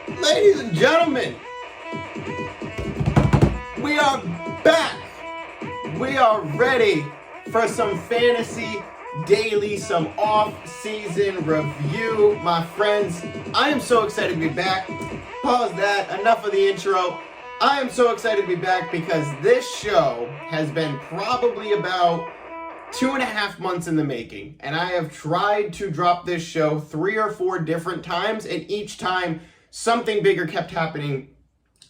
Ladies and gentlemen, we are back. We are ready for some fantasy daily, some off-season review, my friends. I am so excited to be back. Pause that. Enough of the intro. I am so excited to be back because this show has been probably about 2.5 months in the making, and I have tried to drop this show 3 or 4 different times, and each time something bigger kept happening.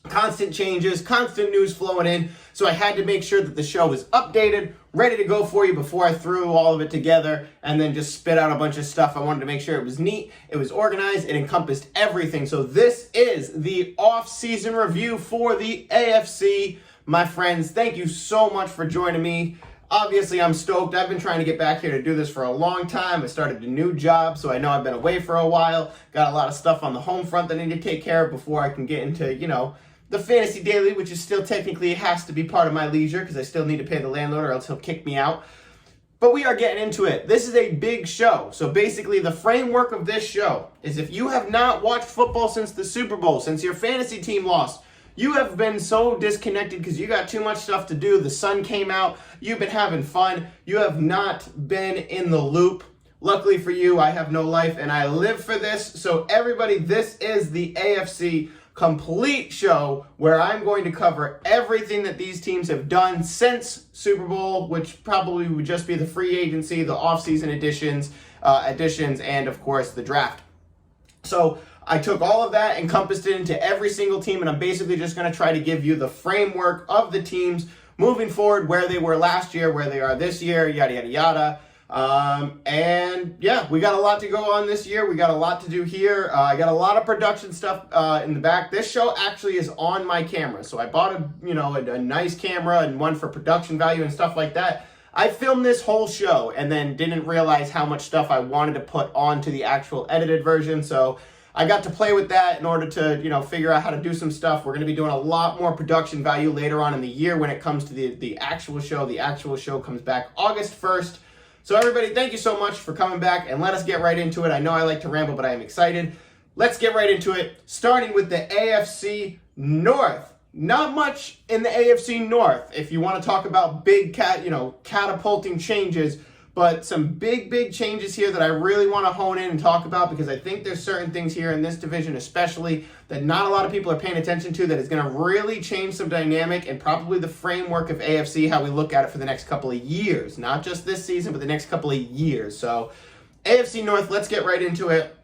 Constant changes, constant news flowing in, so I had to make sure that the show was updated, ready to go for you before I threw all of it together and then just spit out a bunch of stuff. I wanted to make sure it was neat, it was organized, it encompassed everything. So this is the off-season review for the AFC. My friends, thank you so much for joining me. Obviously, I'm stoked. I've been trying to get back here to do this for a long time. I started a new job, so I know I've been away for a while. Got a lot of stuff on the home front that I need to take care of before I can get into, the fantasy daily, which is still technically has to be part of my leisure because I still need to pay the landlord or else he'll kick me out. But we are getting into it. This is a big show. So basically, the framework of this show is if you have not watched football since the Super Bowl, since your fantasy team lost, you have been so disconnected because you got too much stuff to do. The sun came out. You've been having fun. You have not been in the loop. Luckily for you, I have no life and I live for this. So everybody, this is the AFC complete show where I'm going to cover everything that these teams have done since Super Bowl, which probably would just be the free agency, the offseason additions, and of course the draft. So I took all of that, encompassed it into every single team, and I'm basically just going to try to give you the framework of the teams moving forward, where they were last year, where they are this year, yada, yada, yada. And yeah, we got a lot to go on this year. We got a lot to do here. I got a lot of production stuff in the back. This show actually is on my camera. So I bought a nice camera and one for production value and stuff like that. I filmed this whole show and then didn't realize how much stuff I wanted to put onto the actual edited version. So I got to play with that in order to, figure out how to do some stuff. We're going to be doing a lot more production value later on in the year when it comes to the actual show. The actual show comes back August 1st. So everybody, thank you so much for coming back, and let us get right into it. I know I like to ramble, but I am excited. Let's get right into it, starting with the AFC North. Not much in the AFC North if you want to talk about big catapulting changes, but some big changes here that I really want to hone in and talk about because I think there's certain things here in this division especially that not a lot of people are paying attention to that is going to really change some dynamic and probably the framework of AFC, how we look at it for the next couple of years. Not just this season, but the next couple of years. So AFC North, let's get right into it.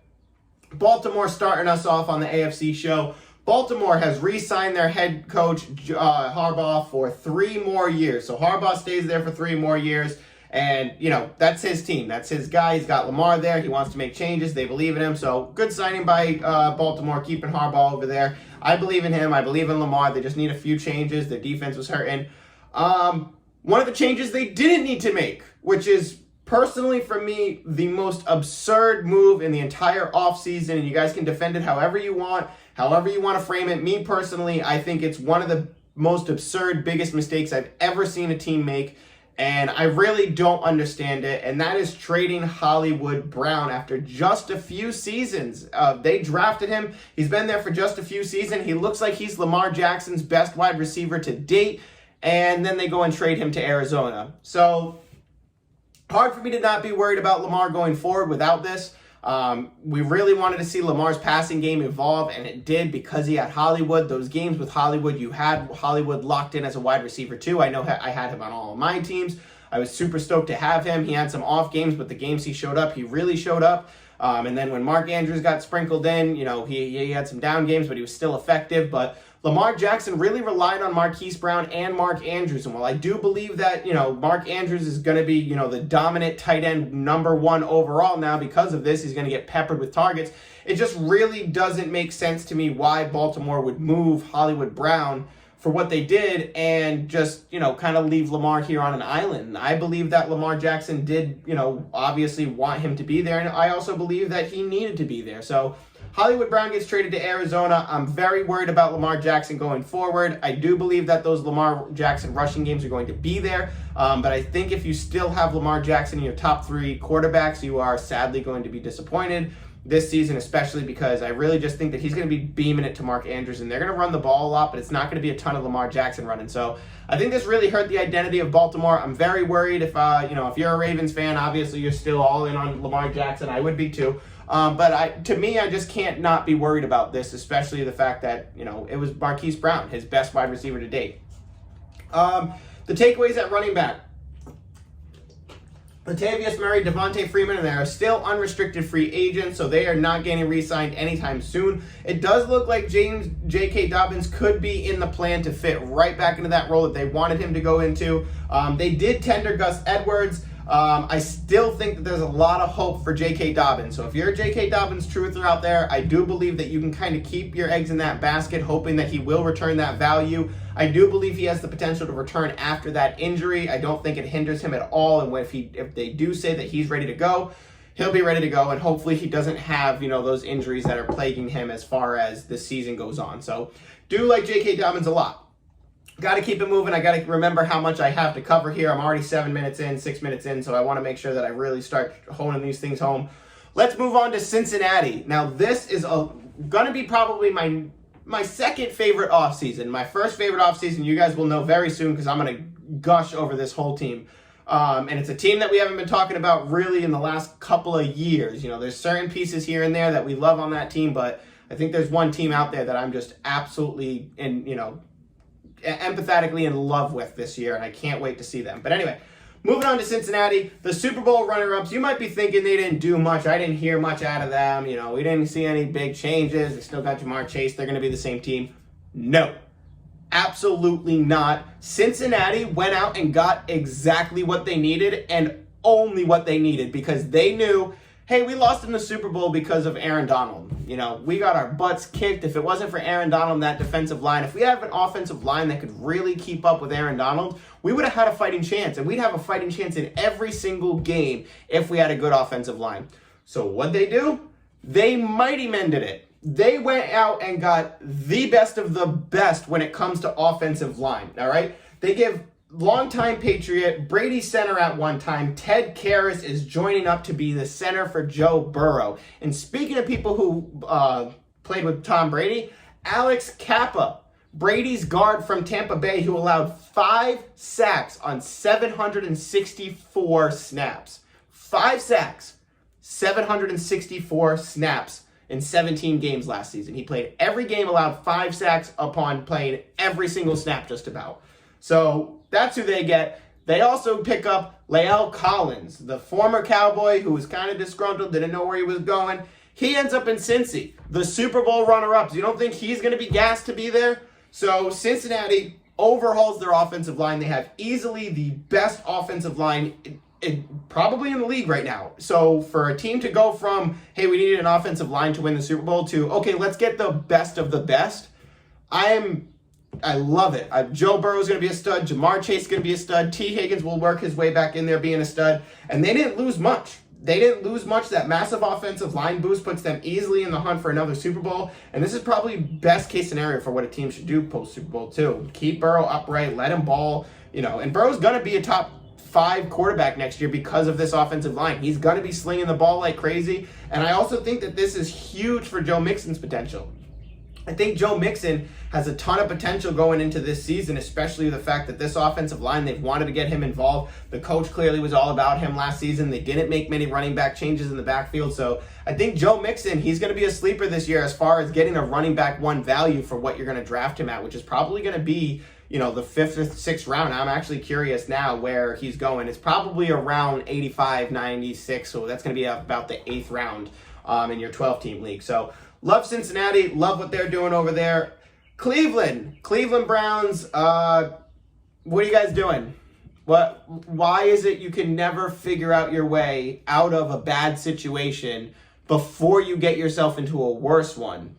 Baltimore starting us off on the AFC show. Baltimore has re-signed their head coach, Harbaugh, for 3 more years. So Harbaugh stays there for 3 more years. And, that's his team. That's his guy. He's got Lamar there. He wants to make changes. They believe in him. So good signing by Baltimore, keeping Harbaugh over there. I believe in him. I believe in Lamar. They just need a few changes. Their defense was hurting. One of the changes they didn't need to make, which is personally for me the most absurd move in the entire offseason, and you guys can defend it however you want to frame it. Me personally, I think it's one of the most absurd, biggest mistakes I've ever seen a team make. And I really don't understand it, and that is trading Hollywood Brown after just a few seasons. They drafted him. He's been there for just a few seasons. He looks like he's Lamar Jackson's best wide receiver to date, and then they go and trade him to Arizona. So hard for me to not be worried about Lamar going forward without this. We really wanted to see Lamar's passing game evolve, and it did because he had Hollywood. Those games with Hollywood, you had Hollywood locked in as a wide receiver too. I know I had him on all of my teams. I was super stoked to have him. He had some off games, but the games he showed up, he really showed up. And then when Mark Andrews got sprinkled in, he had some down games, but he was still effective. But Lamar Jackson really relied on Marquise Brown and Mark Andrews. And while I do believe that, Mark Andrews is going to be, the dominant tight end #1 overall now because of this, he's going to get peppered with targets. It just really doesn't make sense to me why Baltimore would move Hollywood Brown for what they did and just, kind of leave Lamar here on an island. I believe that Lamar Jackson did, obviously want him to be there. And I also believe that he needed to be there. So Hollywood Brown gets traded to Arizona. I'm very worried about Lamar Jackson going forward. I do believe that those Lamar Jackson rushing games are going to be there. But I think if you still have Lamar Jackson in your top 3 quarterbacks, you are sadly going to be disappointed. this season, especially because I really just think that he's going to be beaming it to Mark Andrews, and they're going to run the ball a lot, but it's not going to be a ton of Lamar Jackson running. So I think this really hurt the identity of Baltimore. I'm very worried if you're a Ravens fan, obviously you're still all in on Lamar Jackson. I would be too. But to me, I just can't not be worried about this, especially the fact that, it was Marquise Brown, his best wide receiver to date. The takeaways at running back. Latavius Murray, Devontae Freeman, and they are still unrestricted free agents, so they are not getting re-signed anytime soon. It does look like J.K. Dobbins could be in the plan to fit right back into that role that they wanted him to go into. They did tender Gus Edwards. I still think that there's a lot of hope for J.K. Dobbins. So if you're a J.K. Dobbins truther out there, I do believe that you can kind of keep your eggs in that basket, hoping that he will return that value. I do believe he has the potential to return after that injury. I don't think it hinders him at all. And if they do say that he's ready to go, he'll be ready to go. And hopefully he doesn't have, those injuries that are plaguing him as far as the season goes on. So do like J.K. Dobbins a lot. Got to keep it moving. I got to remember how much I have to cover here. I'm already 6 minutes in, so I want to make sure that I really start honing these things home. Let's move on to Cincinnati. Now, this is going to be probably my second favorite offseason. My first favorite offseason, you guys will know very soon because I'm going to gush over this whole team. And it's a team that we haven't been talking about really in the last couple of years. There's certain pieces here and there that we love on that team, but I think there's one team out there that I'm just absolutely empathetically in love with this year, and I can't wait to see them. But anyway, moving on to Cincinnati, the Super Bowl runner-ups. You might be thinking they didn't do much. I didn't hear much out of them. We didn't see any big changes. They still got Jamar Chase. They're going to be the same team. No, absolutely not. Cincinnati went out and got exactly what they needed and only what they needed because they knew, hey, we lost in the Super Bowl because of Aaron Donald. We got our butts kicked. If it wasn't for Aaron Donald and that defensive line, if we had an offensive line that could really keep up with Aaron Donald, we would have had a fighting chance. And we'd have a fighting chance in every single game if we had a good offensive line. So what'd they do? They mighty mended it. They went out and got the best of the best when it comes to offensive line, all right? They give longtime Patriot, Brady center at one time, Ted Karras is joining up to be the center for Joe Burrow. And speaking of people who played with Tom Brady, Alex Kappa, Brady's guard from Tampa Bay, who allowed 5 sacks on 764 snaps. 5 sacks, 764 snaps in 17 games last season. He played every game, allowed 5 sacks upon playing every single snap just about. So that's who they get. They also pick up Lael Collins, the former Cowboy who was kind of disgruntled, didn't know where he was going. He ends up in Cincy, the Super Bowl runner-ups. You don't think he's going to be gassed to be there? So Cincinnati overhauls their offensive line. They have easily the best offensive line probably in the league right now. So for a team to go from, hey, we needed an offensive line to win the Super Bowl to, okay, let's get the best of the best, I love it. Joe Burrow is going to be a stud. Jamar Chase is going to be a stud. T. Higgins will work his way back in there being a stud. And they didn't lose much. That massive offensive line boost puts them easily in the hunt for another Super Bowl. And this is probably best case scenario for what a team should do post Super Bowl too. Keep Burrow upright, let him ball, and Burrow's going to be a top 5 quarterback next year because of this offensive line. He's going to be slinging the ball like crazy. And I also think that this is huge for Joe Mixon's potential. I think Joe Mixon has a ton of potential going into this season, especially the fact that this offensive line, they've wanted to get him involved. The coach clearly was all about him last season. They didn't make many running back changes in the backfield. So I think Joe Mixon, he's going to be a sleeper this year as far as getting a running back 1 value for what you're going to draft him at, which is probably going to be, the 5th or 6th round. I'm actually curious now where he's going. It's probably around 85, 96. So that's going to be about the 8th round in your 12-team league. So love Cincinnati. Love what they're doing over there. Cleveland Browns. What are you guys doing? Why is it you can never figure out your way out of a bad situation before you get yourself into a worse one?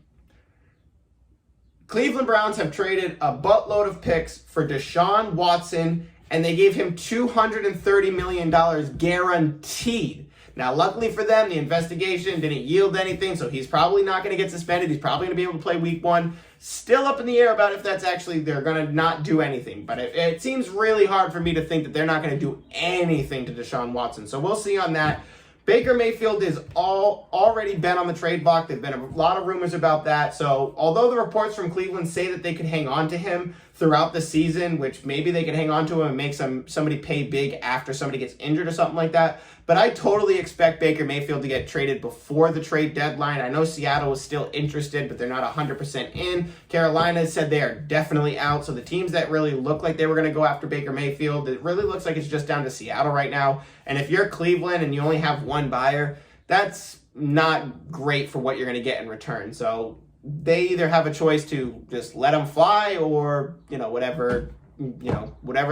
Cleveland Browns have traded a buttload of picks for Deshaun Watson, and they gave him $230 million guaranteed. Now, luckily for them, the investigation didn't yield anything, so he's probably not going to get suspended. He's probably going to be able to play week 1. Still up in the air about if that's actually, they're going to not do anything. But it seems really hard for me to think that they're not going to do anything to Deshaun Watson. So we'll see on that. Baker Mayfield is already been on the trade block. There've been a lot of rumors about that. So although the reports from Cleveland say that they could hang on to him throughout the season, which maybe they could hang on to him and make somebody pay big after somebody gets injured or something like that. But I totally expect Baker Mayfield to get traded before the trade deadline. I know Seattle is still interested, but they're not 100% in. Carolina said they are definitely out. So the teams that really look like they were going to go after Baker Mayfield, it really looks like it's just down to Seattle right now. And if you're Cleveland and you only have one buyer, that's not great for what you're going to get in return. So they either have a choice to just let him fly or, whatever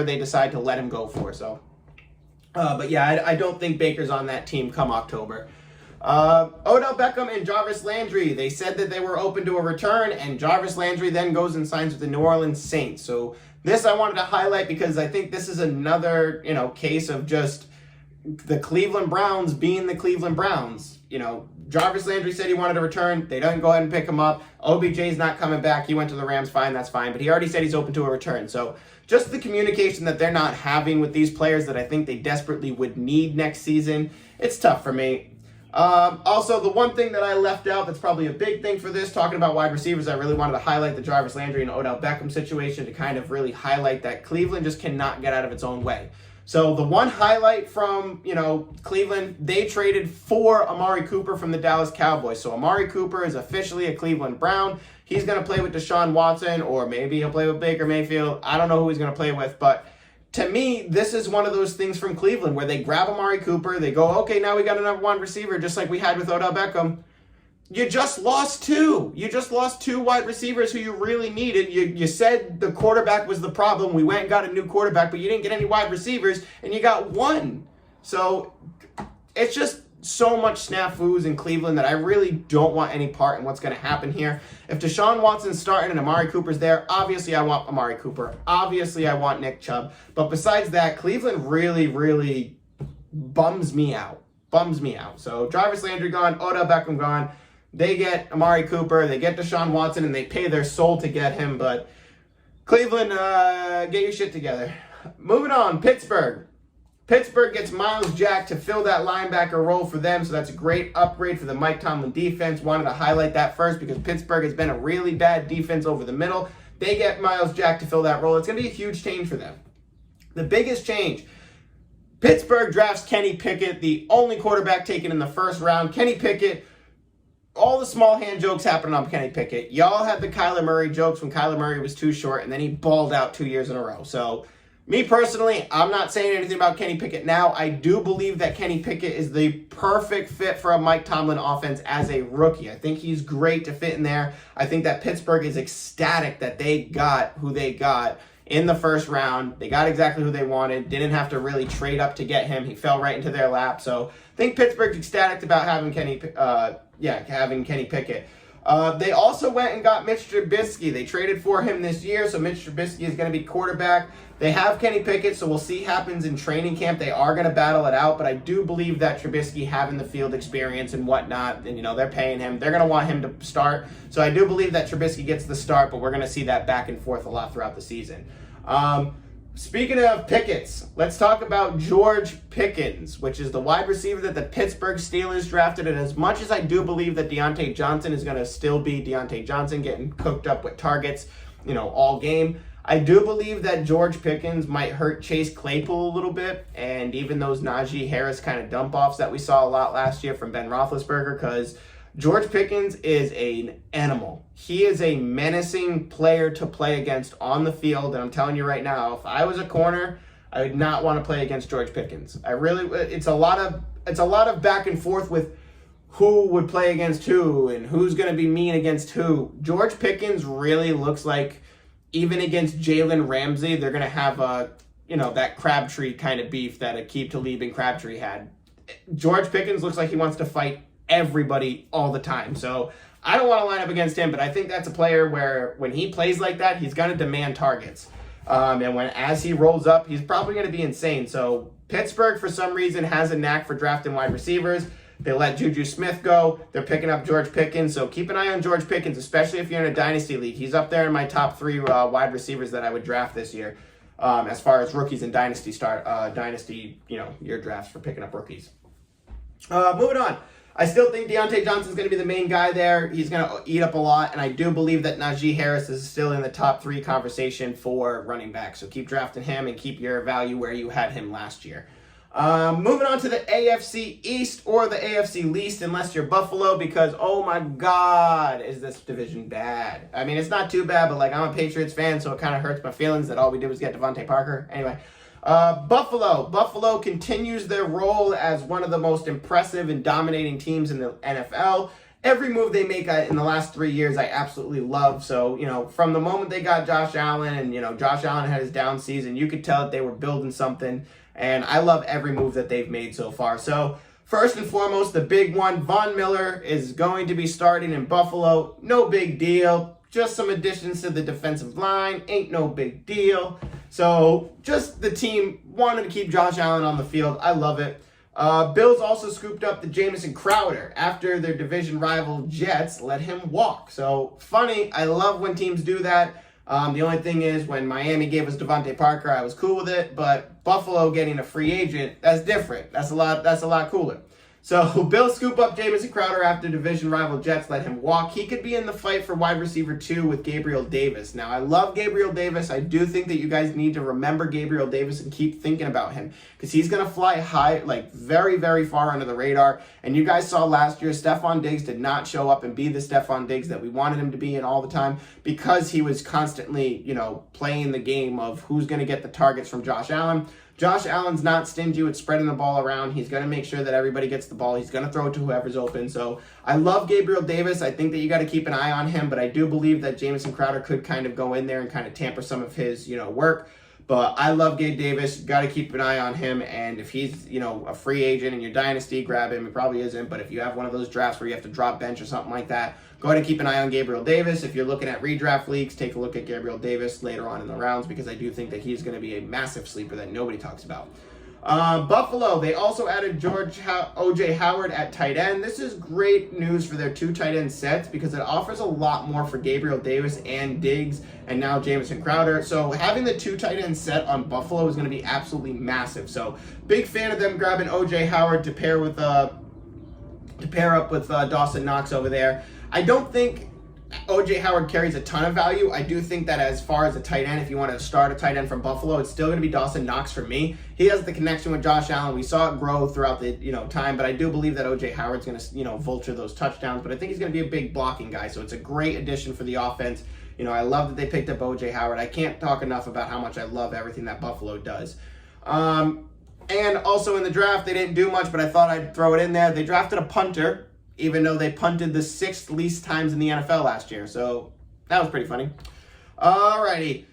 they decide to let him go for. So, but yeah, I don't think Baker's on that team come October. Odell Beckham and Jarvis Landry, they said that they were open to a return, and Jarvis Landry then goes and signs with the New Orleans Saints. So this I wanted to highlight because I think this is another, case of just the Cleveland Browns being the Cleveland Browns. Jarvis Landry said he wanted to return. They don't go ahead and pick him up. OBJ's not coming back. He went to the Rams. Fine, that's fine. But he already said he's open to a return. So just the communication that they're not having with these players that I think they desperately would need next season, it's tough for me. Also, the one thing that I left out that's probably a big thing for this, talking about wide receivers, I really wanted to highlight the Jarvis Landry and Odell Beckham situation to kind of really highlight that Cleveland just cannot get out of its own way. So the one highlight from, Cleveland, they traded for Amari Cooper from the Dallas Cowboys. So Amari Cooper is officially a Cleveland Brown. He's going to play with Deshaun Watson, or maybe he'll play with Baker Mayfield. I don't know who he's going to play with, but to me, this is one of those things from Cleveland where they grab Amari Cooper, they go, okay, now we got a number one receiver, just like we had with Odell Beckham. You just lost two. You just lost two wide receivers who you really needed. You said the quarterback was the problem. We went and got a new quarterback, but you didn't get any wide receivers, and you got one. So it's just so much snafus in Cleveland that I really don't want any part in what's going to happen here. If Deshaun Watson's starting and Amari Cooper's there, obviously I want Amari Cooper. Obviously I want Nick Chubb. But besides that, Cleveland really, really bums me out. So Jarvis Landry gone, Odell Beckham gone. They get Amari Cooper, they get Deshaun Watson, and they pay their soul to get him. But Cleveland, get your shit together. Moving on, Pittsburgh. Pittsburgh gets Miles Jack to fill that linebacker role for them, so that's a great upgrade for the Mike Tomlin defense. Wanted to highlight that first because Pittsburgh has been a really bad defense over the middle. They get Miles Jack to fill that role. It's going to be a huge change for them. The biggest change, Pittsburgh drafts Kenny Pickett, the only quarterback taken in the first round. Kenny Pickett, all the small hand jokes happening on Kenny Pickett. Y'all had the Kyler Murray jokes when Kyler Murray was too short, and then he balled out 2 years in a row. So me personally, I'm not saying anything about Kenny Pickett now. I do believe that Kenny Pickett is the perfect fit for a Mike Tomlin offense as a rookie. I think he's great to fit in there. I think that Pittsburgh is ecstatic that they got who they got in the first round. They got exactly who they wanted. Didn't have to really trade up to get him. He fell right into their lap. So I think Pittsburgh's ecstatic about having Kenny Pickett. They also went and got Mitch Trubisky. They traded for him this year, so Mitch Trubisky is going to be quarterback. They have Kenny Pickett, so we'll see what happens in training camp. They are going to battle it out, but I do believe that Trubisky having the field experience and whatnot, and they're paying him. They're going to want him to start. So I do believe that Trubisky gets the start, but we're going to see that back and forth a lot throughout the season. Speaking of Pickett's, let's talk about George Pickens, which is the wide receiver that the Pittsburgh Steelers drafted. And as much as I do believe that Deontay Johnson is going to still be Deontay Johnson, getting cooked up with targets, all game, I do believe that George Pickens might hurt Chase Claypool a little bit, and even those Najee Harris kind of dump-offs that we saw a lot last year from Ben Roethlisberger, because George Pickens is an animal. He is a menacing player to play against on the field, and I'm telling you right now, if I was a corner, I would not want to play against George Pickens. It's a lot of back and forth with who would play against who and who's going to be mean against who. George Pickens really looks like, even against Jalen Ramsey, they're going to have that Crabtree kind of beef that Aqib Talib and Crabtree had. George Pickens looks like he wants to fight everybody all the time. So I don't want to line up against him, but I think that's a player where when he plays like that, he's going to demand targets. And as he rolls up, he's probably going to be insane. So Pittsburgh, for some reason, has a knack for drafting wide receivers. They let Juju Smith go. They're picking up George Pickens. So keep an eye on George Pickens, especially if you're in a dynasty league. He's up there in my top 3 wide receivers that I would draft this year, as far as rookies and dynasty year drafts for picking up rookies. Moving on. I still think Deontay Johnson's going to be the main guy there. He's going to eat up a lot, and I do believe that Najee Harris is still in the top 3 conversation for running back. So keep drafting him and keep your value where you had him last year. Moving on to the AFC East or the AFC least, unless you're Buffalo, because, oh my God, is this division bad. I mean, it's not too bad, but, like, I'm a Patriots fan, so it kind of hurts my feelings that all we did was get Devontae Parker. Anyway. Buffalo continues their role as one of the most impressive and dominating teams in the NFL. Every move they make in the last 3 years, I absolutely love. So, from the moment they got Josh Allen and, Josh Allen had his down season, you could tell that they were building something. And I love every move that they've made so far. So, first and foremost, the big one, Von Miller is going to be starting in Buffalo. No big deal. Just some additions to the defensive line. Ain't no big deal. So, just the team wanted to keep Josh Allen on the field. I love it. Bills also scooped up the Jamison Crowder after their division rival Jets let him walk. So, funny. I love when teams do that. The only thing is, when Miami gave us Devontae Parker, I was cool with it. But Buffalo getting a free agent, that's different. That's a lot cooler. So, Bills scoop up Jamison Crowder after division rival Jets let him walk. He could be in the fight for wide receiver 2 with Gabriel Davis. Now, I love Gabriel Davis. I do think that you guys need to remember Gabriel Davis and keep thinking about him, because he's going to fly high, like very, very far under the radar. And you guys saw last year, Stephon Diggs did not show up and be the Stephon Diggs that we wanted him to be in all the time, because he was constantly, playing the game of who's going to get the targets from Josh Allen. Josh Allen's not stingy with spreading the ball around. He's going to make sure that everybody gets the ball. He's going to throw it to whoever's open. So I love Gabriel Davis. I think that you got to keep an eye on him, but I do believe that Jamison Crowder could kind of go in there and kind of tamper some of his, work. But I love Gabe Davis. Got to keep an eye on him. And if he's, a free agent in your dynasty, grab him. He probably isn't. But if you have one of those drafts where you have to drop bench or something like that, go ahead and keep an eye on Gabriel Davis. If you're looking at redraft leagues, take a look at Gabriel Davis later on in the rounds, because I do think that he's going to be a massive sleeper that nobody talks about. Buffalo, they also added O.J. Howard at tight end. This is great news for their 2 tight end sets, because it offers a lot more for Gabriel Davis and Diggs and now Jamison Crowder. So having the 2 tight end set on Buffalo is going to be absolutely massive. So big fan of them grabbing O.J. Howard to pair up with Dawson Knox over there. I don't think O.J. Howard carries a ton of value. I do think that as far as a tight end, if you want to start a tight end from Buffalo, it's still going to be Dawson Knox for me. He has the connection with Josh Allen. We saw it grow throughout the time, but I do believe that O.J. Howard's going to vulture those touchdowns. But I think he's going to be a big blocking guy, so it's a great addition for the offense. I love that they picked up O.J. Howard. I can't talk enough about how much I love everything that Buffalo does. And also in the draft, they didn't do much, but I thought I'd throw it in there. They drafted a punter, even though they punted the 6th least times in the NFL last year. So that was pretty funny. Alrighty.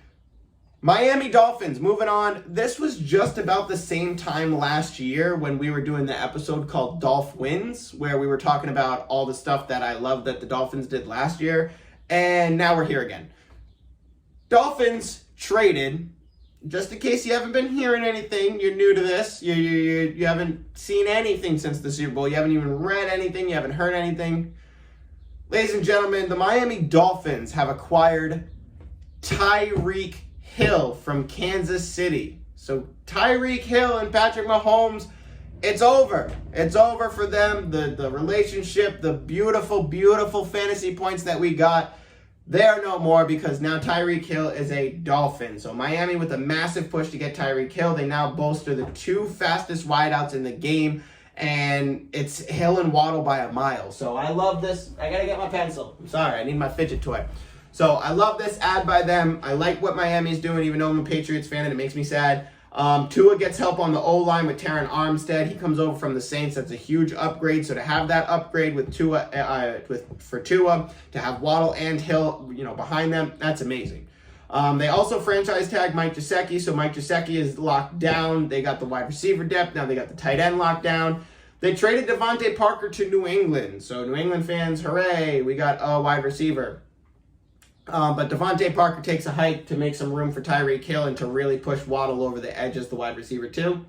Miami Dolphins, moving on. This was just about the same time last year when we were doing the episode called Dolph Wins, where we were talking about all the stuff that I love that the Dolphins did last year. And now we're here again. Dolphins traded, just in case you haven't been hearing anything, you're new to this, you haven't seen anything since the Super Bowl, you haven't even read anything, you haven't heard anything. Ladies and gentlemen, the Miami Dolphins have acquired Tyreek Hill from Kansas City. So Tyreek Hill and Patrick Mahomes, it's over. It's over for them. The relationship, the beautiful, beautiful fantasy points that we got, they are no more, because now Tyreek Hill is a Dolphin. So Miami, with a massive push to get Tyreek Hill, they now bolster the 2 fastest wideouts in the game, and it's Hill and Waddle by a mile. So I love this. I got to get my pencil. I'm sorry. I need my fidget toy. So I love this ad by them. I like what Miami's doing, even though I'm a Patriots fan and it makes me sad. Tua gets help on the O-line with Terron Armstead. He comes over from the Saints. That's a huge upgrade. So to have that upgrade with Tua, for Tua, to have Waddle and Hill, behind them, that's amazing. They also franchise tag Mike Gesicki, so Mike Gesicki is locked down. They got the wide receiver depth. Now they got the tight end locked down. They traded Devontae Parker to New England. So New England fans, hooray, we got a wide receiver. But Devontae Parker takes a hike to make some room for Tyreek Hill and to really push Waddle over the edge as the wide receiver too.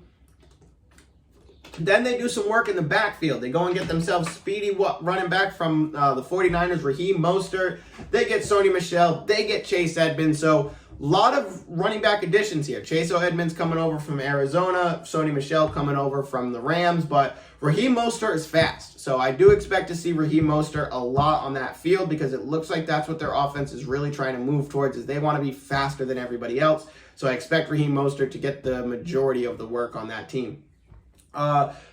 Then they do some work in the backfield. They go and get themselves speedy running back from the 49ers, Raheem Mostert. They get Sony Michel. They get Chase Edmonds. So lot of running back additions here. Chase Edmonds coming over from Arizona, Sony Michel coming over from the Rams, but Raheem Mostert is fast. So I do expect to see Raheem Mostert a lot on that field because it looks like that's what their offense is really trying to move towards, is they want to be faster than everybody else. So I expect Raheem Mostert to get the majority of the work on that team.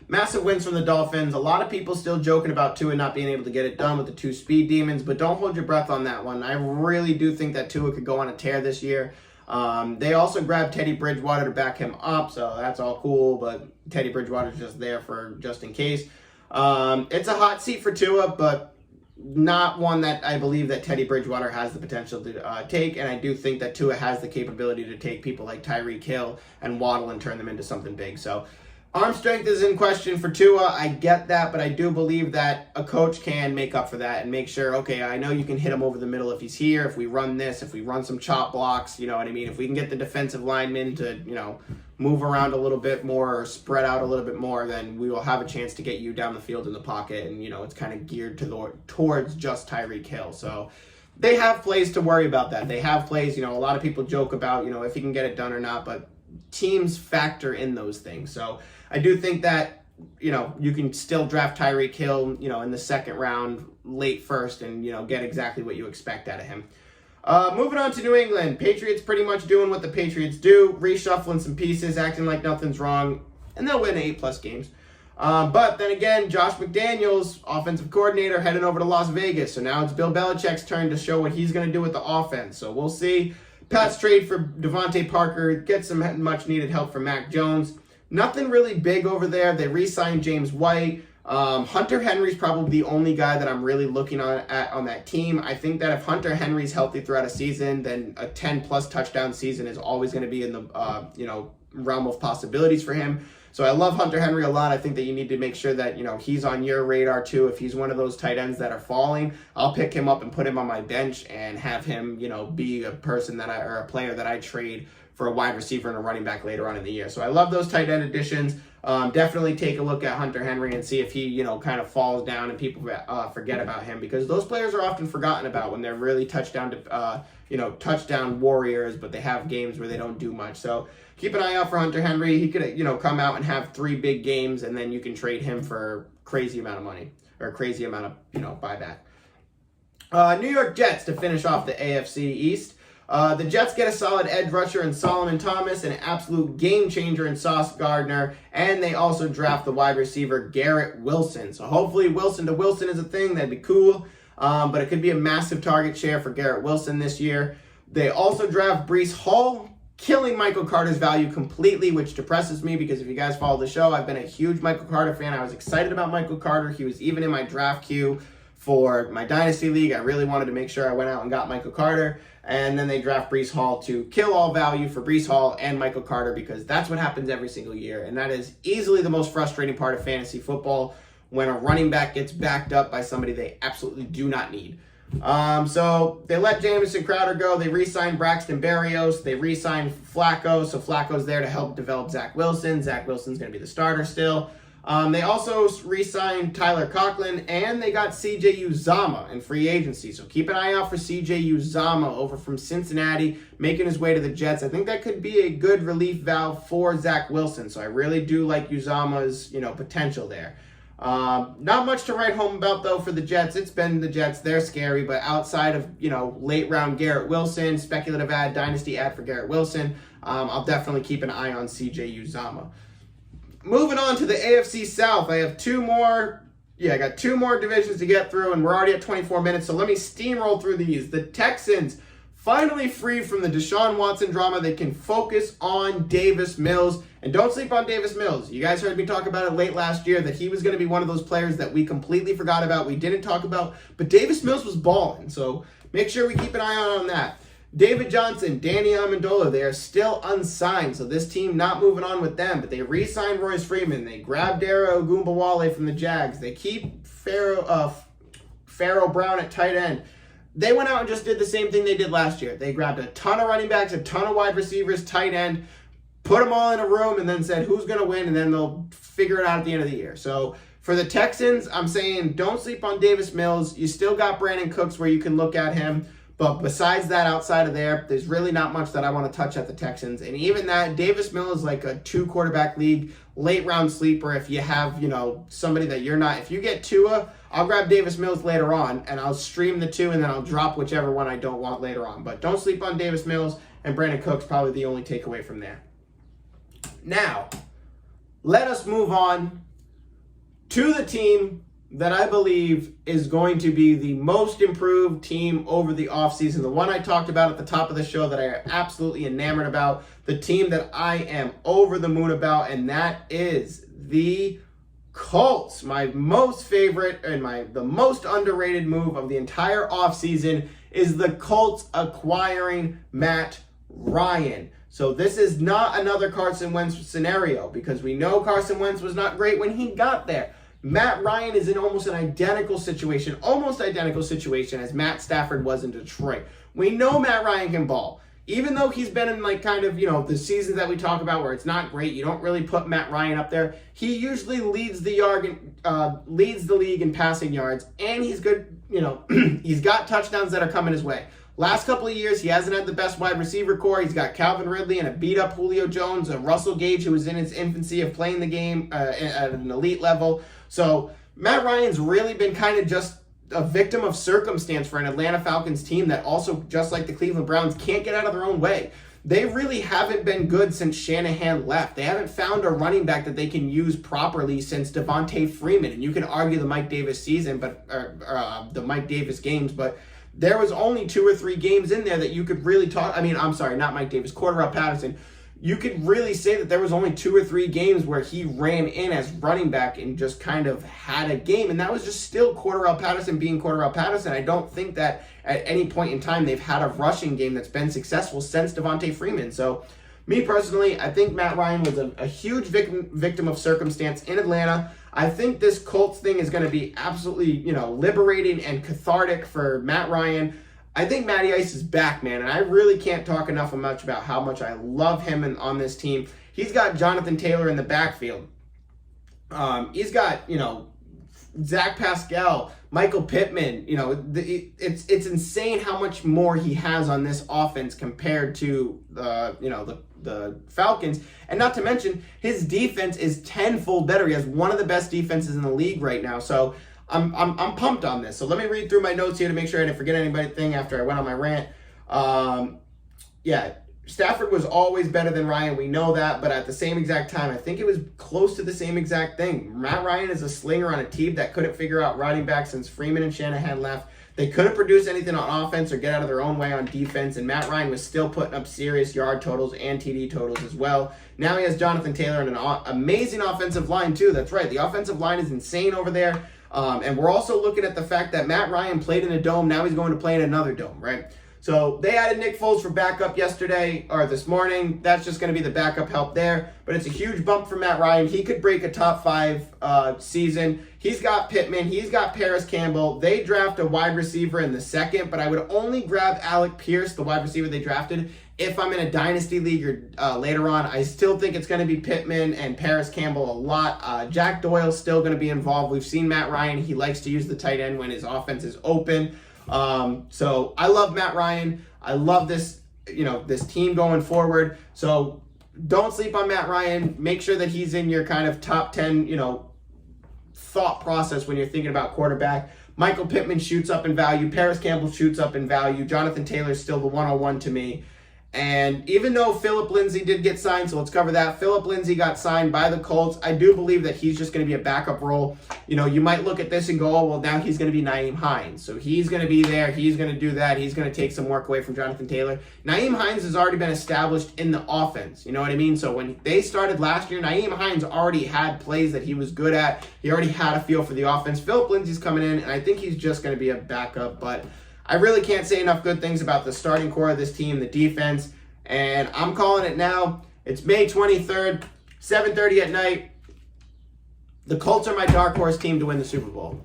Massive wins from the Dolphins. A lot of people still joking about Tua not being able to get it done with the 2 speed demons, but don't hold your breath on that one. I really do think that Tua could go on a tear this year. They also grabbed Teddy Bridgewater to back him up, so that's all cool, but Teddy Bridgewater's just there for just in case. It's a hot seat for Tua, but not one that I believe that Teddy Bridgewater has the potential to take, and I do think that Tua has the capability to take people like Tyreek Hill and Waddle and turn them into something big. So arm strength is in question for Tua. I get that, but I do believe that a coach can make up for that and make sure, okay, I know you can hit him over the middle if he's here, if we run this, if we run some chop blocks, you know what I mean? If we can get the defensive linemen to, you know, move around a little bit more or spread out a little bit more, then we will have a chance to get you down the field in the pocket, and, you know, it's kind of geared towards just Tyreek Hill. So they have plays to worry about that. They have plays, you know, a lot of people joke about, you know, if he can get it done or not, but teams factor in those things. So I do think that, you know, you can still draft Tyreek Hill, you know, in the second round, late first, and, you know, get exactly what you expect out of him. Moving on to New England. Patriots pretty much doing what the Patriots do, reshuffling some pieces, acting like nothing's wrong, and they'll win 8+ games. But then again, Josh McDaniels, offensive coordinator, heading over to Las Vegas. So now it's Bill Belichick's turn to show what he's going to do with the offense. So we'll see. Pats trade for Devontae Parker, get some much-needed help from Mac Jones. Nothing really big over there. They re-signed James White. Hunter Henry's probably the only guy that I'm really looking at on that team. I think that if Hunter Henry's healthy throughout a season, then a 10+ touchdown season is always going to be in the you know, realm of possibilities for him. So I love Hunter Henry a lot. I think that you need to make sure that, you know, he's on your radar too. If he's one of those tight ends that are falling, I'll pick him up and put him on my bench and have him, you know, be a person that or a player that I trade for a wide receiver and a running back later on in the year. So I love those tight end additions. Definitely take a look at Hunter Henry and see if he, you know, kind of falls down and people forget about him, because those players are often forgotten about when they're really touchdown warriors, but they have games where they don't do much. So keep an eye out for Hunter Henry. He could, you know, come out and have 3 big games, and then you can trade him for a crazy amount of money or a crazy amount of, you know, buyback. New York Jets to finish off the AFC East. The Jets get a solid edge rusher in Solomon Thomas, and an absolute game changer in Sauce Gardner, and they also draft the wide receiver Garrett Wilson. So hopefully Wilson to Wilson is a thing. That'd be cool, but it could be a massive target share for Garrett Wilson this year. They also draft Breece Hall, killing Michael Carter's value completely, which depresses me because if you guys follow the show, I've been a huge Michael Carter fan. I was excited about Michael Carter. He was even in my draft queue for my Dynasty League. I really wanted to make sure I went out and got Michael Carter. And then they draft Breece Hall to kill all value for Breece Hall and Michael Carter, because that's what happens every single year. And that is easily the most frustrating part of fantasy football, when a running back gets backed up by somebody they absolutely do not need. So they let Jamison Crowder go. They re-signed Braxton Berrios. They re-signed Flacco. So Flacco's there to help develop Zach Wilson. Zach Wilson's going to be the starter still. They also re-signed Tyler Conklin, and they got C.J. Uzomah in free agency. So keep an eye out for C.J. Uzomah over from Cincinnati, making his way to the Jets. I think that could be a good relief valve for Zach Wilson. So I really do like Uzomah's, you know, potential there. Not much to write home about, though, for the Jets. It's been the Jets. They're scary, but outside of, you know, late round Garrett Wilson, speculative ad, dynasty ad for Garrett Wilson, I'll definitely keep an eye on C.J. Uzomah. Moving on to the AFC South, I got 2 more divisions to get through, and we're already at 24 minutes, so let me steamroll through these. The Texans, finally free from the Deshaun Watson drama. They can focus on Davis Mills, and don't sleep on Davis Mills. You guys heard me talk about it late last year, that he was going to be one of those players that we completely forgot about, we didn't talk about, but Davis Mills was balling, so make sure we keep an eye out on that. David Johnson, Danny Amendola, they are still unsigned, so this team not moving on with them, but they re-signed Royce Freeman. They grabbed Dara Ogunbowale from the Jags. They keep Pharaoh Brown at tight end. They went out and just did the same thing they did last year. They grabbed a ton of running backs, a ton of wide receivers, tight end, put them all in a room, and then said who's going to win, and then they'll figure it out at the end of the year. So for the Texans, I'm saying don't sleep on Davis Mills. You still got Brandon Cooks where you can look at him. But besides that, outside of there's really not much that I want to touch at the Texans. And even that, Davis Mills is like a 2-quarterback league, late round sleeper. If you have, somebody that you're not, if you get Tua, I'll grab Davis Mills later on, and I'll stream the 2, and then I'll drop whichever one I don't want later on. But don't sleep on Davis Mills, and Brandon Cook's probably the only takeaway from there. Now, let us move on to the team that I believe is going to be the most improved team over the offseason. The one I talked about at the top of the show that I am absolutely enamored about. The team that I am over the moon about, and that is the Colts. My most favorite and the most underrated move of the entire offseason is the Colts acquiring Matt Ryan. So this is not another Carson Wentz scenario, because we know Carson Wentz was not great when he got there. Matt Ryan is in almost identical situation as Matt Stafford was in Detroit. We know Matt Ryan can ball. Even though he's been in the seasons that we talk about where it's not great, you don't really put Matt Ryan up there. He usually leads the league in passing yards, and he's good. He's got touchdowns that are coming his way. Last couple of years, he hasn't had the best wide receiver core. He's got Calvin Ridley and a beat-up Julio Jones, a Russell Gage who was in his infancy of playing the game at an elite level. So Matt Ryan's really been kind of just a victim of circumstance for an Atlanta Falcons team that also, just like the Cleveland Browns, can't get out of their own way. They really haven't been good since Shanahan left. They haven't found a running back that they can use properly since Devontae Freeman. And you can argue the Mike Davis season, the Mike Davis games, but there was only 2 or 3 games in there that you could really talk. Not Mike Davis, Cordarrelle Patterson. You could really say that there was only 2 or 3 games where he ran in as running back and just kind of had a game. And that was just still Cordarrelle Patterson being Cordarrelle Patterson. I don't think that at any point in time they've had a rushing game that's been successful since Devontae Freeman. So me personally, I think Matt Ryan was a huge victim of circumstance in Atlanta. I think this Colts thing is going to be absolutely, liberating and cathartic for Matt Ryan. I think Matty Ice is back, man, and I really can't talk enough about how much I love him on this team. He's got Jonathan Taylor in the backfield. He's got, Zach Pascal, Michael Pittman. It's insane how much more he has on this offense compared to the Falcons. And not to mention, his defense is tenfold better. He has one of the best defenses in the league right now. So I'm pumped on this. So let me read through my notes here to make sure I didn't forget anything after I went on my rant. Stafford was always better than Ryan. We know that, but at the same exact time, I think it was close to the same exact thing. Matt Ryan is a slinger on a team that couldn't figure out running back since Freeman and Shanahan left. They couldn't produce anything on offense or get out of their own way on defense, and Matt Ryan was still putting up serious yard totals and TD totals as well. Now he has Jonathan Taylor and an amazing offensive line too. That's right. The offensive line is insane over there. And we're also looking at the fact that Matt Ryan played in a dome. Now he's going to play in another dome, right? So they added Nick Foles for backup this morning. That's just going to be the backup help there. But it's a huge bump for Matt Ryan. He could break a top 5 season. He's got Pittman. He's got Paris Campbell. They draft a wide receiver in the second, but I would only grab Alec Pierce, the wide receiver they drafted, if I'm in a dynasty league or later on. I still think it's going to be Pittman and Paris Campbell a lot. Jack Doyle's still going to be involved. We've seen Matt Ryan. He likes to use the tight end when his offense is open. So I love Matt Ryan. I love this, this team going forward. So don't sleep on Matt Ryan. Make sure that he's in your kind of top 10, thought process when you're thinking about quarterback. Michael Pittman shoots up in value. Paris Campbell shoots up in value. Jonathan Taylor's still the 101 to me. And even though Phillip Lindsay did get signed, so let's cover that. Phillip Lindsay got signed by the Colts. I do believe that he's just going to be a backup role. You might look at this and go, oh, well, now he's going to be Nyheim Hines. So he's going to be there. He's going to do that. He's going to take some work away from Jonathan Taylor. Nyheim Hines has already been established in the offense. You know what I mean? So when they started last year, Nyheim Hines already had plays that he was good at. He already had a feel for the offense. Phillip Lindsay's coming in, and I think he's just going to be a backup. But I really can't say enough good things about the starting core of this team, the defense. And I'm calling it now. It's May 23rd, 7:30 at night. The Colts are my dark horse team to win the Super Bowl.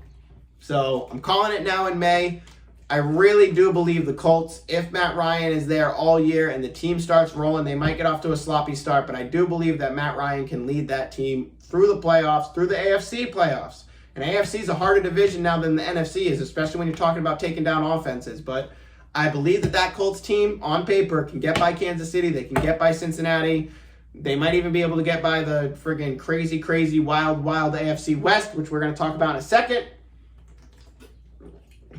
So I'm calling it now in May. I really do believe the Colts, if Matt Ryan is there all year and the team starts rolling, they might get off to a sloppy start, but I do believe that Matt Ryan can lead that team through the playoffs, through the AFC playoffs. And AFC is a harder division now than the NFC is, especially when you're talking about taking down offenses. But I believe that Colts team, on paper, can get by Kansas City. They can get by Cincinnati. They might even be able to get by the friggin' crazy, wild AFC West, which we're going to talk about in a second.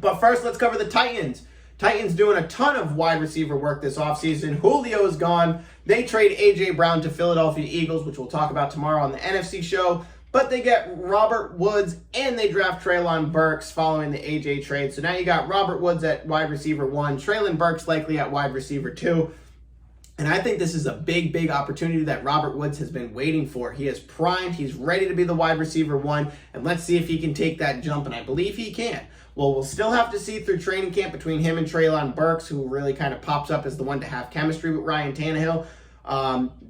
But first, let's cover the Titans. Titans doing a ton of wide receiver work this offseason. Julio is gone. They trade A.J. Brown to Philadelphia Eagles, which we'll talk about tomorrow on the NFC show. But they get Robert Woods, and they draft Treylon Burks following the A.J. trade. So now you got Robert Woods at wide receiver 1, Treylon Burks likely at wide receiver 2. And I think this is a big opportunity that Robert Woods has been waiting for. He is primed. He's ready to be the wide receiver 1. And let's see if he can take that jump. And I believe he can. Well, we'll still have to see through training camp between him and Treylon Burks, who really kind of pops up as the one to have chemistry with Ryan Tannehill.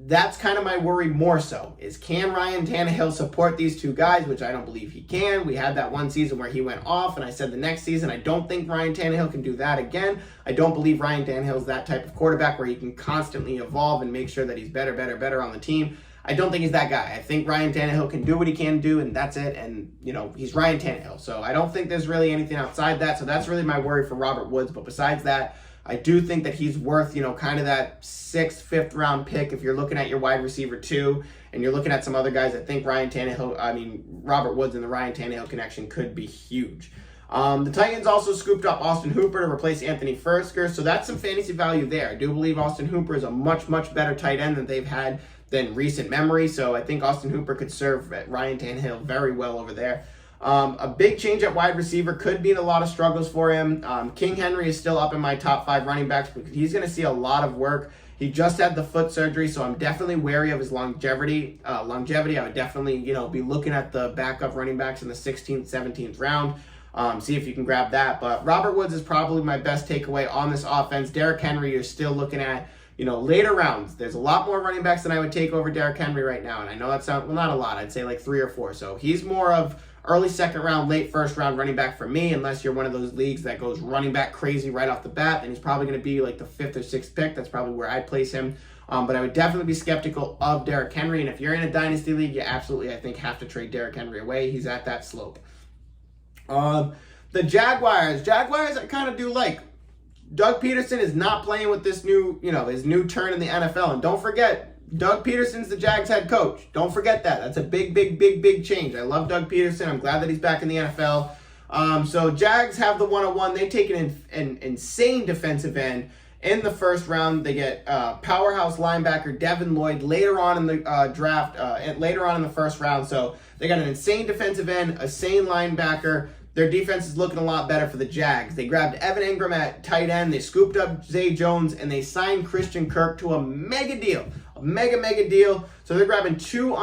That's kind of my worry more so, is can Ryan Tannehill support these two guys, which I don't believe he can. We had that one season where he went off, and I said the next season, I don't think Ryan Tannehill can do that again. I don't believe Ryan Tannehill is that type of quarterback where he can constantly evolve and make sure that he's better on the team. I don't think he's that guy. I think Ryan Tannehill can do what he can do, and that's it. And, he's Ryan Tannehill. So I don't think there's really anything outside that. So that's really my worry for Robert Woods. But besides that, I do think that he's worth, kind of that 6th, 5th round pick if you're looking at your wide receiver 2 and you're looking at some other guys. I think Robert Woods and the Ryan Tannehill connection could be huge. The Titans also scooped up Austin Hooper to replace Anthony Firkser, so that's some fantasy value there. I do believe Austin Hooper is a much better tight end than they've had than recent memory, so I think Austin Hooper could serve Ryan Tannehill very well over there. A big change at wide receiver could mean a lot of struggles for him. King Henry is still up in my top 5 running backs because he's going to see a lot of work. He just had the foot surgery, so I'm definitely wary of his longevity. I would definitely, be looking at the backup running backs in the 16th, 17th round. See if you can grab that. But Robert Woods is probably my best takeaway on this offense. Derrick Henry, you're still looking at, later rounds. There's a lot more running backs than I would take over Derrick Henry right now. And I know that's not a lot. I'd say like 3 or 4. So he's more of early 2nd round, late 1st round running back for me, unless you're one of those leagues that goes running back crazy right off the bat. Then he's probably going to be like the 5th or 6th pick. That's probably where I'd place him. But I would definitely be skeptical of Derrick Henry. And if you're in a dynasty league, you absolutely, I think, have to trade Derrick Henry away. He's at that slope. The Jaguars I kind of do like. Doug Peterson is not playing with this new, his new turn in the NFL. And don't forget, Doug Peterson's the Jags head coach. Don't forget that. That's a big change. I love Doug Peterson. I'm glad that he's back in the NFL. So Jags have the 101. They take an insane defensive end in the 1st round. They get powerhouse linebacker Devin Lloyd later on in the draft, later on in the 1st round. So they got an insane defensive end, a sane linebacker. Their defense is looking a lot better for the Jags. They grabbed Evan Ingram at tight end. They scooped up Zay Jones, and they signed Christian Kirk to a mega deal. A mega deal. So they're grabbing 2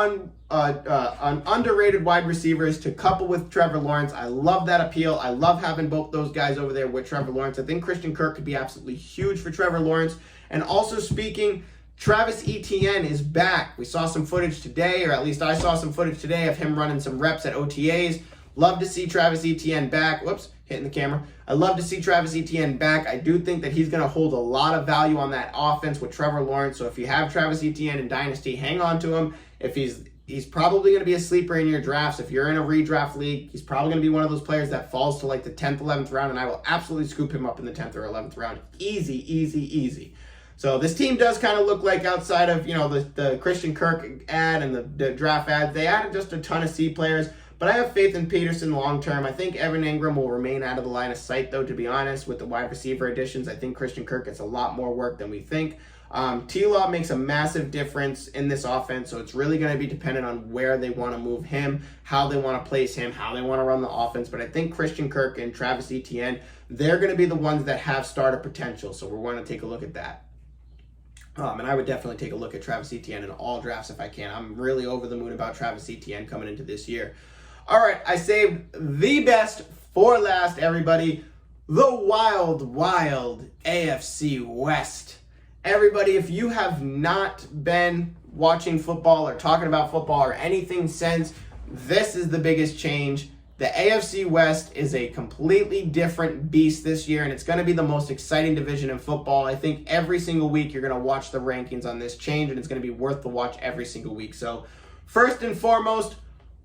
underrated wide receivers to couple with Trevor Lawrence. I love that appeal. I love having both those guys over there with Trevor Lawrence. I think Christian Kirk could be absolutely huge for Trevor Lawrence. And also speaking, Travis Etienne is back. We saw some footage today, or at least I saw some footage today of him running some reps at OTAs. Love to see Travis Etienne back. Whoops, hitting the camera. I love to see Travis Etienne back. I do think that he's going to hold a lot of value on that offense with Trevor Lawrence. So if you have Travis Etienne in Dynasty, hang on to him. If he's probably going to be a sleeper in your drafts. If you're in a redraft league, he's probably going to be one of those players that falls to like the 10th, 11th round, and I will absolutely scoop him up in the 10th or 11th round. Easy. So this team does kind of look like, outside of, the Christian Kirk ad and the draft ad, they added just a ton of C players. But I have faith in Peterson long term. I think Evan Ingram will remain out of the line of sight, though, to be honest, with the wide receiver additions. I think Christian Kirk gets a lot more work than we think. T-Law makes a massive difference in this offense, so it's really going to be dependent on where they want to move him, how they want to place him, how they want to run the offense. But I think Christian Kirk and Travis Etienne, they're going to be the ones that have starter potential, so we're going to take a look at that. And I would definitely take a look at Travis Etienne in all drafts if I can. I'm really over the moon about Travis Etienne coming into this year. All right, I saved the best for last, everybody. The wild AFC West. Everybody, if you have not been watching football or talking about football or anything since, this is the biggest change. The AFC West is a completely different beast this year, and it's going to be the most exciting division in football. I think every single week you're going to watch the rankings on this change, and it's going to be worth the watch every single week. So, first and foremost,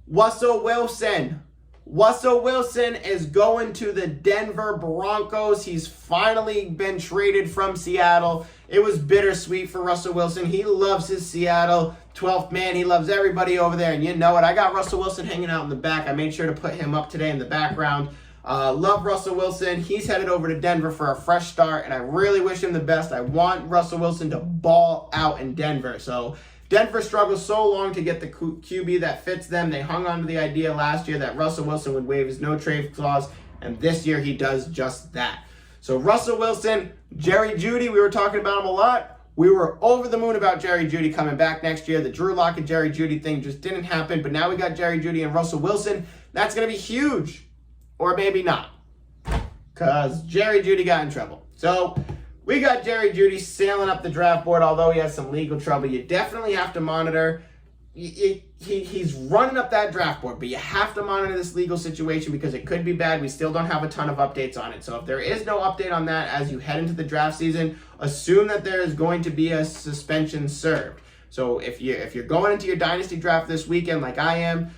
Russell Wilson. Russell Wilson is going to the Denver Broncos. He's finally been traded from Seattle. It was bittersweet for Russell Wilson. He loves his Seattle 12th man. He loves everybody over there. And you know what? I got Russell Wilson hanging out in the back. I made sure to put him up today in the background. Love Russell Wilson. He's headed over to Denver for a fresh start, and I really wish him the best. I want Russell Wilson to ball out in Denver. So Denver struggled so long to get the QB that fits them. They hung on to the idea last year that Russell Wilson would waive his no-trade clause, and this year he does just that. So Russell Wilson, Jerry Jeudy, we were talking about him a lot. We were over the moon about Jerry Jeudy coming back next year. The Drew Lock and Jerry Jeudy thing just didn't happen, but now we got Jerry Jeudy and Russell Wilson. That's going to be huge, or maybe not, because Jerry Jeudy got in trouble. So we got Jerry Jeudy sailing up the draft board, although he has some legal trouble. You definitely have to monitor. He's running up that draft board, but you have to monitor this legal situation because it could be bad. We still don't have a ton of updates on it. So if there is no update on that as you head into the draft season, assume that there is going to be a suspension served. So if you're going into your dynasty draft this weekend like I am,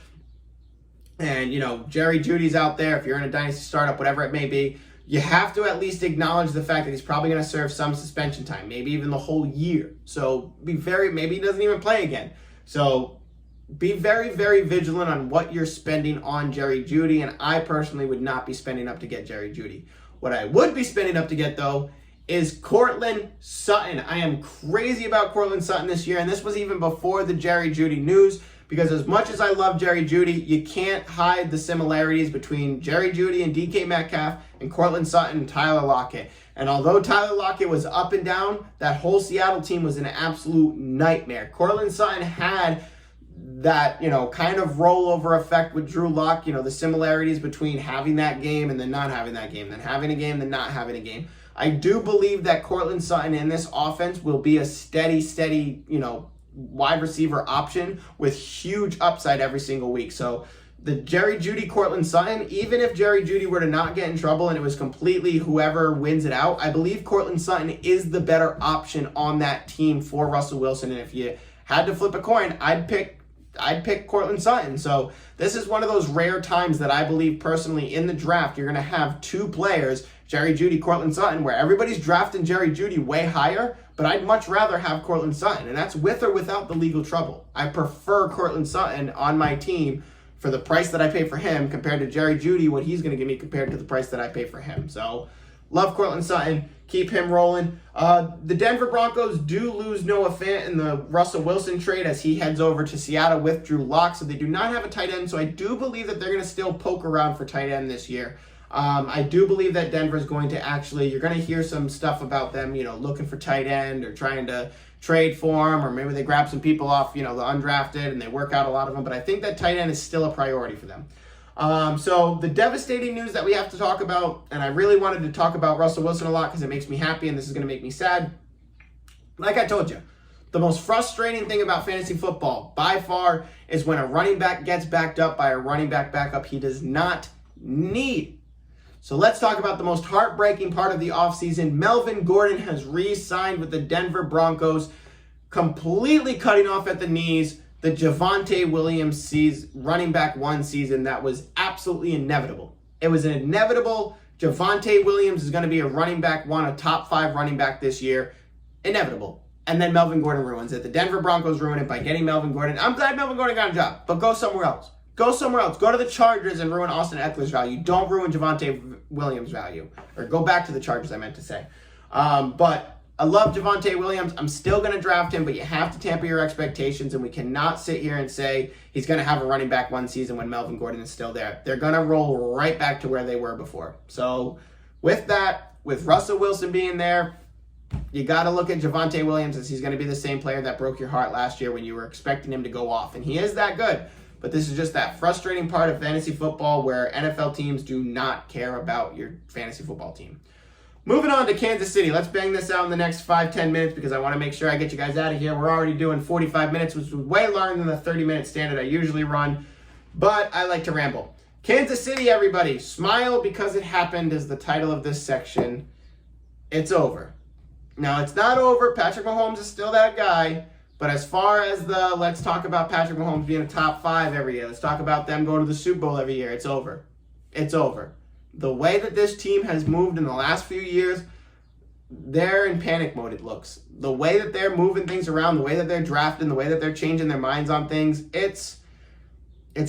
and Jerry Jeudy's out there, if you're in a dynasty startup, whatever it may be, you have to at least acknowledge the fact that he's probably going to serve some suspension time, maybe even the whole year. So maybe he doesn't even play again. So be very, very vigilant on what you're spending on Jerry Jeudy, and I personally would not be spending up to get Jerry Jeudy. What I would be spending up to get, though, is Courtland Sutton. I am crazy about Courtland Sutton this year, and this was even before the Jerry Jeudy news, because as much as I love Jerry Jeudy, you can't hide the similarities between Jerry Jeudy and DK Metcalf and Courtland Sutton and Tyler Lockett. And although Tyler Lockett was up and down, that whole Seattle team was an absolute nightmare. Courtland Sutton had that, kind of rollover effect with Drew Lock, the similarities between having that game and then not having that game, then having a game, then not having a game. I do believe that Courtland Sutton in this offense will be a steady, wide receiver option with huge upside every single week. So the Jerry Jeudy, Courtland Sutton, even if Jerry Jeudy were to not get in trouble and it was completely whoever wins it out, I believe Courtland Sutton is the better option on that team for Russell Wilson. And if you had to flip a coin, I'd pick Courtland Sutton. So this is one of those rare times that I believe personally in the draft, you're going to have two players, Jerry Jeudy, Courtland Sutton, where everybody's drafting Jerry Jeudy way higher, but I'd much rather have Courtland Sutton, and that's with or without the legal trouble. I prefer Courtland Sutton on my team for the price that I pay for him compared to Jerry Jeudy, what he's going to give me compared to the price that I pay for him. So love Courtland Sutton. Keep him rolling. The Denver Broncos do lose Noah Fant in the Russell Wilson trade as he heads over to Seattle with Drew Lock, so they do not have a tight end, so I do believe that they're going to still poke around for tight end this year. I do believe that Denver is going to you're going to hear some stuff about them, looking for tight end or trying to trade for him, or maybe they grab some people off, the undrafted and they work out a lot of them. But I think that tight end is still a priority for them. So the devastating news that we have to talk about, and I really wanted to talk about Russell Wilson a lot because it makes me happy and this is going to make me sad. Like I told you, the most frustrating thing about fantasy football by far is when a running back gets backed up by a running back backup he does not need. So let's talk about the most heartbreaking part of the offseason. Melvin Gordon has re-signed with the Denver Broncos, completely cutting off at the knees the Javonte Williams running back one season that was absolutely inevitable. It was inevitable. Javonte Williams is going to be a running back one, a top 5 running back this year. Inevitable. And then Melvin Gordon ruins it. The Denver Broncos ruin it by getting Melvin Gordon. I'm glad Melvin Gordon got a job, but go somewhere else. Go somewhere else. Go to the Chargers and ruin Austin Eckler's value. Don't ruin Javonte Williams' value. Or go back to the Chargers, I meant to say. But I love Javonte Williams. I'm still going to draft him, but you have to temper your expectations, and we cannot sit here and say he's going to have a running back one season when Melvin Gordon is still there. They're going to roll right back to where they were before. So with that, with Russell Wilson being there, you got to look at Javonte Williams as he's going to be the same player that broke your heart last year when you were expecting him to go off. And he is that good. But this is just that frustrating part of fantasy football where NFL teams do not care about your fantasy football team. Moving on to Kansas City. Let's bang this out in the next 5-10 minutes because I want to make sure I get you guys out of here. We're already doing 45 minutes, which is way longer than the 30-minute standard I usually run. But I like to ramble. Kansas City, everybody. Smile because it happened is the title of this section. It's over. Now, it's not over. Patrick Mahomes is still that guy. But as far as the let's talk about Patrick Mahomes being a top 5 every year, let's talk about them going to the Super Bowl every year, it's over. It's over. The way that this team has moved in the last few years, they're in panic mode, it looks. The way that they're moving things around, the way that they're drafting, the way that they're changing their minds on things, it's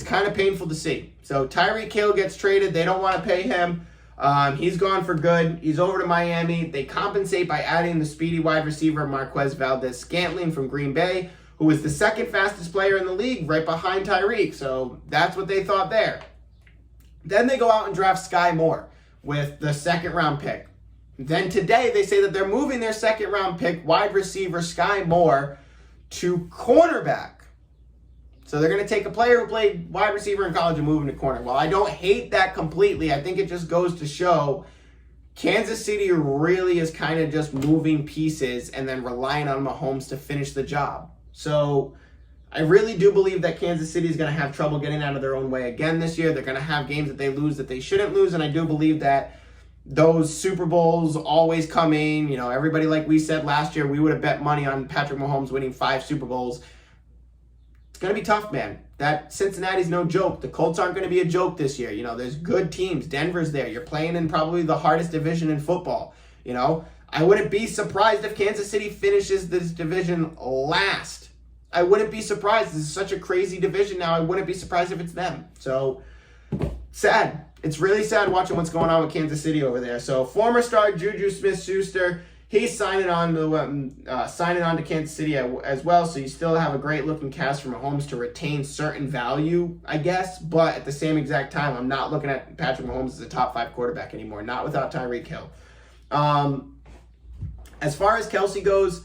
kind of painful to see. So Tyreek Hill gets traded. They don't want to pay him. He's gone for good. He's over to Miami. They compensate by adding the speedy wide receiver Marquez Valdez-Scantling from Green Bay, who was the second fastest player in the league right behind Tyreek. So that's what they thought there. Then they go out and draft Sky Moore with the second-round pick. Then today they say that they're moving their second-round pick, wide receiver Sky Moore, to cornerback. So they're going to take a player who played wide receiver in college and move him to corner. Well, I don't hate that completely. I think it just goes to show Kansas City really is kind of just moving pieces and then relying on Mahomes to finish the job. So I really do believe that Kansas City is going to have trouble getting out of their own way again this year. They're going to have games that they lose that they shouldn't lose, and I do believe that those Super Bowls always come in. You know, everybody, like we said last year, we would have bet money on Patrick Mahomes winning 5 Super Bowls. It's going to be tough, man. That Cincinnati's no joke. The Colts aren't going to be a joke this year. You know, there's good teams. Denver's there. You're playing in probably the hardest division in football. You know, I wouldn't be surprised if Kansas City finishes this division last. I wouldn't be surprised. This is such a crazy division now. I wouldn't be surprised if it's them. So, sad. It's really sad watching what's going on with Kansas City over there. So, former star Juju Smith-Schuster, he's signing on to Kansas City as well. So you still have a great looking cast for Mahomes to retain certain value, I guess. But at the same exact time, I'm not looking at Patrick Mahomes as a top 5 quarterback anymore. Not without Tyreek Hill. As far as Kelsey goes,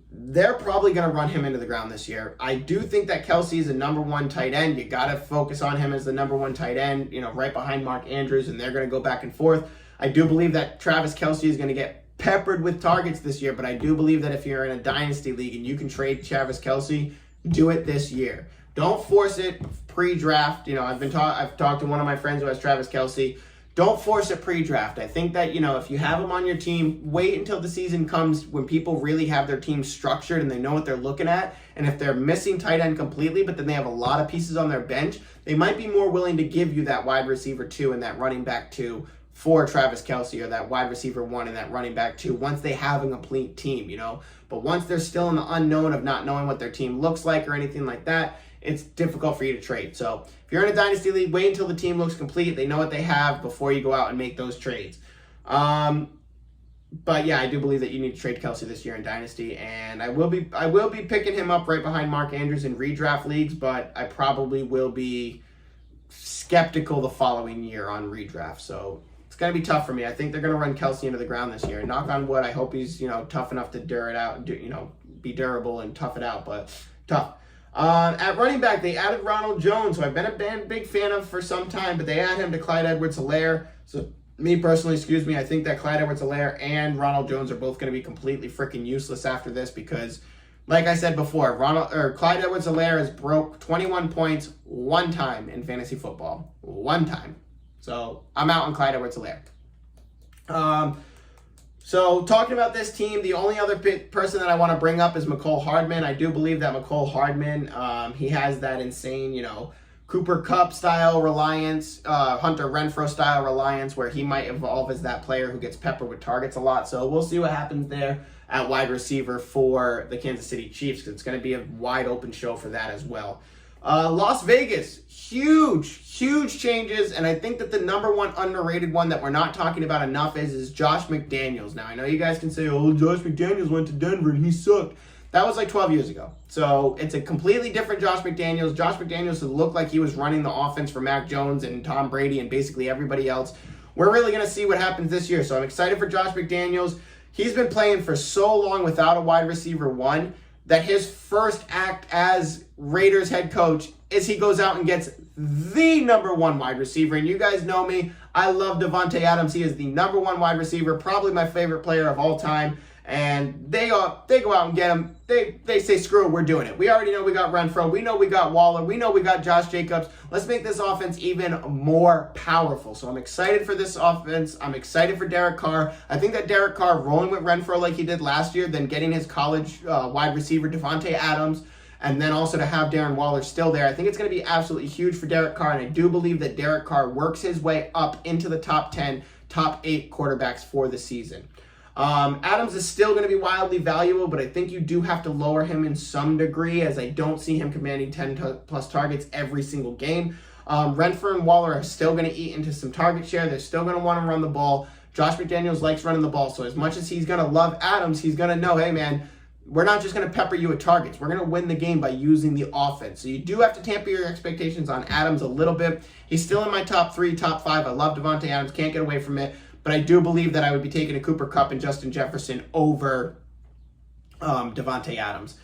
they're probably going to run him into the ground this year. I do think that Kelsey is a number 1 tight end. You got to focus on him as the number 1 tight end, you know, right behind Mark Andrews, and they're going to go back and forth. I do believe that Travis Kelsey is going to get peppered with targets this year, but I do believe that if you're in a dynasty league and you can trade Travis Kelsey, do it this year. Don't force it pre-draft. You know, I've talked to one of my friends who has Travis Kelsey. Don't force it pre-draft. I think that, you know, if you have him on your team, wait until the season comes when people really have their team structured and they know what they're looking at. And if they're missing tight end completely, but then they have a lot of pieces on their bench, they might be more willing to give you that wide receiver 2 and that running back 2 for Travis Kelsey, or that wide receiver 1 and that running back 2 once they have a complete team, you know. But once they're still in the unknown of not knowing what their team looks like or anything like that, it's difficult for you to trade. So if you're in a dynasty league, wait until the team looks complete. They know what they have before you go out and make those trades. But yeah, I do believe that you need to trade Kelsey this year in dynasty, and I will be picking him up right behind Mark Andrews in redraft leagues, but I probably will be skeptical the following year on redraft. So it's going to be tough for me. I think they're going to run Kelsey into the ground this year. Knock on wood. I hope he's, you know, tough enough to endure it out, be durable and tough it out, but tough. At running back, they added Ronald Jones, who I've been a big fan of for some time, but they add him to Clyde Edwards-Helaire. So me personally, I think that Clyde Edwards-Helaire and Ronald Jones are both going to be completely freaking useless after this because, like I said before, Clyde Edwards-Helaire has broke 21 points one time in fantasy football. One time. So I'm out on Clyde Edwards-Helaire. So talking about this team, the only other person that I want to bring up is Mecole Hardman. I do believe that Mecole Hardman, he has that insane, you know, Cooper Kupp style reliance, Hunter Renfrow style reliance, where he might evolve as that player who gets peppered with targets a lot. So we'll see what happens there at wide receiver for the Kansas City Chiefs, because it's going to be a wide open show for that as well. Las Vegas, huge changes, and I think that the number 1 underrated one that we're not talking about enough is Josh McDaniels. Now, I know you guys can say, oh, Josh McDaniels went to Denver and he sucked. That was like 12 years ago. So it's a completely different Josh McDaniels. Josh McDaniels looked like he was running the offense for Mac Jones and Tom Brady and basically everybody else. We're really going to see what happens this year. So I'm excited for Josh McDaniels. He's been playing for so long without a wide receiver 1 that his first act as Raiders head coach is he goes out and gets the number 1 wide receiver. And you guys know me. I love Devontae Adams. He is the number 1 wide receiver, probably my favorite player of all time. and they go out and get him. They say, screw it, we're doing it. We already know we got Renfrow. We know we got Waller. We know we got Josh Jacobs. Let's make this offense even more powerful. So I'm excited for this offense. I'm excited for Derek Carr. I think that Derek Carr rolling with Renfrow like he did last year, then getting his college wide receiver Devontae Adams, and then also to have Darren Waller still there, I think it's going to be absolutely huge for Derek Carr, and I do believe that Derek Carr works his way up into the top 10, top 8 quarterbacks for the season. Adams is still going to be wildly valuable, but I think you do have to lower him in some degree, as I don't see him commanding 10-plus targets every single game. Renfrow and Waller are still going to eat into some target share. They're still going to want to run the ball. Josh McDaniels likes running the ball, so as much as he's going to love Adams, he's going to know, hey, man, we're not just going to pepper you with targets. We're going to win the game by using the offense. So you do have to tamper your expectations on Adams a little bit. He's still in my top 3, top 5. I love Devontae Adams. Can't get away from it. But I do believe that I would be taking a Cooper Kupp and Justin Jefferson over Devontae Adams.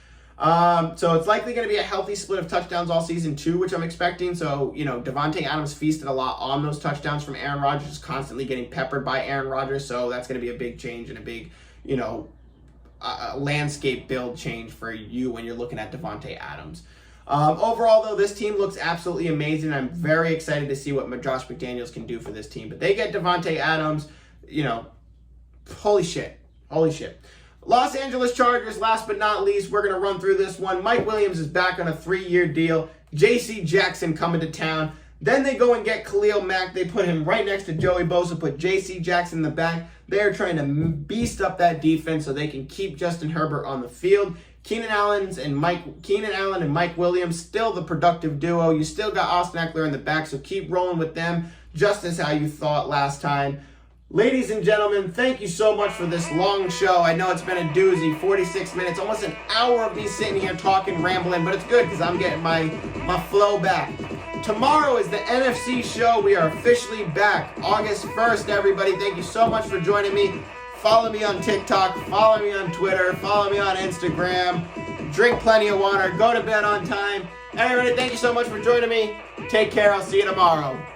So it's likely going to be a healthy split of touchdowns all season too, which I'm expecting. So, Devontae Adams feasted a lot on those touchdowns from Aaron Rodgers, just constantly getting peppered by Aaron Rodgers. So that's going to be a big change and a big, landscape build change for you when you're looking at Devontae Adams. Overall, though, this team looks absolutely amazing. I'm very excited to see what Josh McDaniels can do for this team. But they get Devontae Adams, holy shit. Los Angeles Chargers, last but not least, we're going to run through this one. Mike Williams is back on a 3-year deal. J.C. Jackson coming to town. Then they go and get Khalil Mack. They put him right next to Joey Bosa, put J.C. Jackson in the back. They're trying to beast up that defense so they can keep Justin Herbert on the field. Keenan Allen and Mike Williams, still the productive duo. You still got Austin Eckler in the back, so keep rolling with them, just as how you thought last time. Ladies and gentlemen, thank you so much for this long show. I know it's been a doozy, 46 minutes, almost an hour of me sitting here talking, rambling, but it's good because I'm getting my flow back. Tomorrow is the NFC show. We are officially back, August 1st, everybody. Thank you so much for joining me. Follow me on TikTok, follow me on Twitter, follow me on Instagram. Drink plenty of water, go to bed on time. Everybody, thank you so much for joining me. Take care, I'll see you tomorrow.